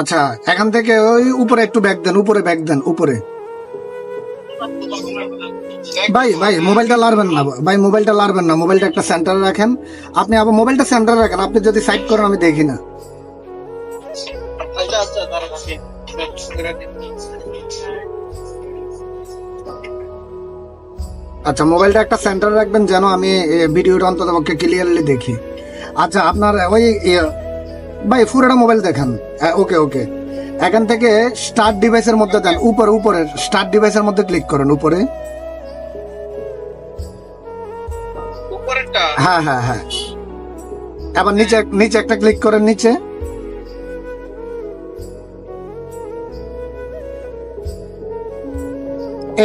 আচ্ছা, এখান থেকে ওই উপরে একটু ব্যাক দেন, উপরে ব্যাক দেন, উপরে। ভাই ভাই মোবাইলটা লাড়বেন না ভাই, মোবাইলটা লাড়বেন না, মোবাইলটা একটা সেন্টারে রাখেন। আপনি আবার মোবাইলটা সেন্টারে রাখেন, আপনি যদি সাইড করেন আমি দেখি না। আচ্ছা, মোবাইলটা একটা সেন্টারে রাখবেন যেন আমি ভিডিওটা অন্তত পক্ষে ক্লিয়ারলি দেখি। আচ্ছা, আপনার ওই ভাই পুরোটা মোবাইল দেখান। ওকে ওকে, এখান থেকে স্টার্ট ডিভাইসের মধ্যে দেন, উপরে উপরে স্টার্ট ডিভাইসের মধ্যে ক্লিক করেন, উপরে। হ্যাঁ হ্যাঁ হ্যাঁ, এবার নিচে নিচে একটা ক্লিক করেন, নিচে।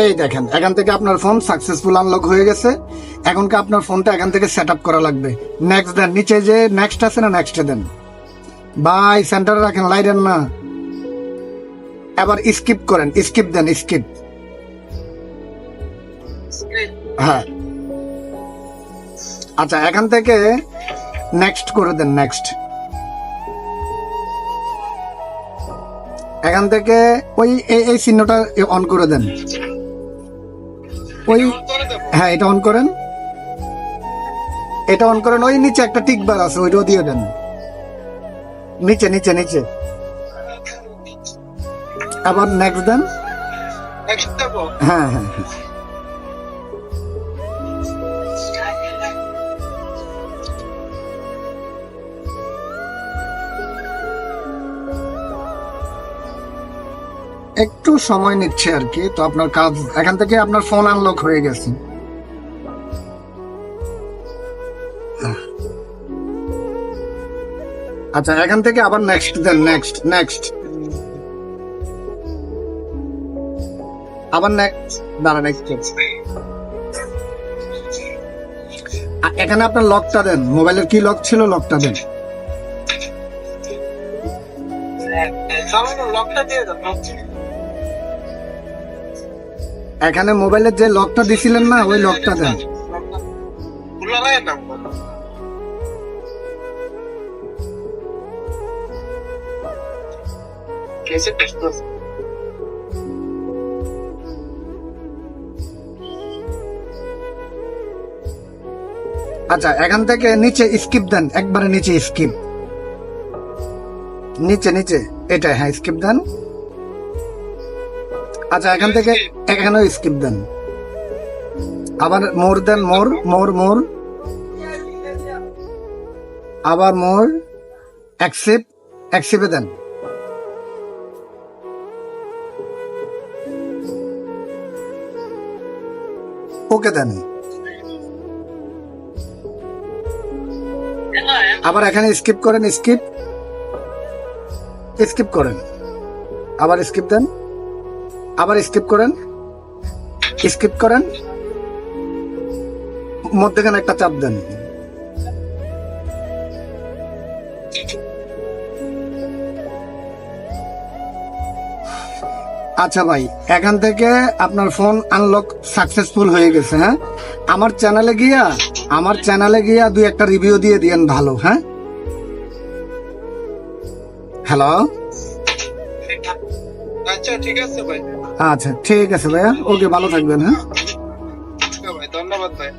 এই দেখেন, এখান থেকে আপনার ফোন সাকসেসফুল আনলক হয়ে গেছে। এখনকে আপনার ফোনটা এখান থেকে সেট আপ করা লাগবে। নেক্সট দেন, নিচে যে নেক্সট আছে না, নেক্সটে দেন ভাই, সেন্টারে রাখেন, লাইডেন না। এবার স্কিপ করেন, স্কিপ দেন, স্কিপ। হ্যাঁ, আচ্ছা, এখান থেকে নেক্সট করে দেন, নেক্সট। এখান থেকে ওই এই চিহ্নটা অন করে দেন, ওই। হ্যাঁ, এটা অন করেন, এটা অন করেন। ওই নিচে একটা টিক বার আছে, ওইটাও দিয়ে দেন, নিচে নিচে নিচে। আবার নেক্সট দেন। হ্যাঁ হ্যাঁ হ্যাঁ, একটু সময় নিচ্ছে আর কি। তো আপনার কাজ, এখান থেকে আপনার ফোন আনলক হয়ে গেছে। আচ্ছা, এখান থেকে আবার নেক্সট দেন, নেক্সট নেক্সট। আবার নেক্সট, দাঁড়ান নেক্সট। এখানে আপনার লকটা দেন, মোবাইলের কি লক ছিল, লকটা দেন। এখানে মোবাইলের যে লকটা দিছিলেন না, ওই লকটা দেন। আচ্ছা, এখান থেকে নিচে স্কিপ দেন, একবারে নিচে স্কিপ, নিচে নিচে, এটা। হ্যাঁ, স্কিপ দেন। আচ্ছা, এখান থেকে এখানেও স্কিপ দেন। আবার মোর দেন, মোর মোর মোর, আবার মোর, অ্যাকসেপ্ট, অ্যাকসেপ্টে দেন। ওকে দেন। আবার এখানে স্কিপ করেন, স্কিপ, স্কিপ করেন, আবার স্কিপ দেন, আবার স্কিপ করেন, স্কিপ করেন, মধ্যখানে একটা চাপ দেন। আচ্ছা ভাই, এখান থেকে আপনার ফোন আনলক সাকসেসফুল হয়ে গেছে। হ্যাঁ, আমার চ্যানেলে গিয়া দুই একটা রিভিউ দিয়ে দিয়েন ভালো। হ্যাঁ, হ্যালো। আচ্ছা ঠিক আছে ভাই, আচ্ছা ঠিক আছে ভাইয়া, ওকে, ভালো থাকবেন। হ্যাঁ, ধন্যবাদ ভাই।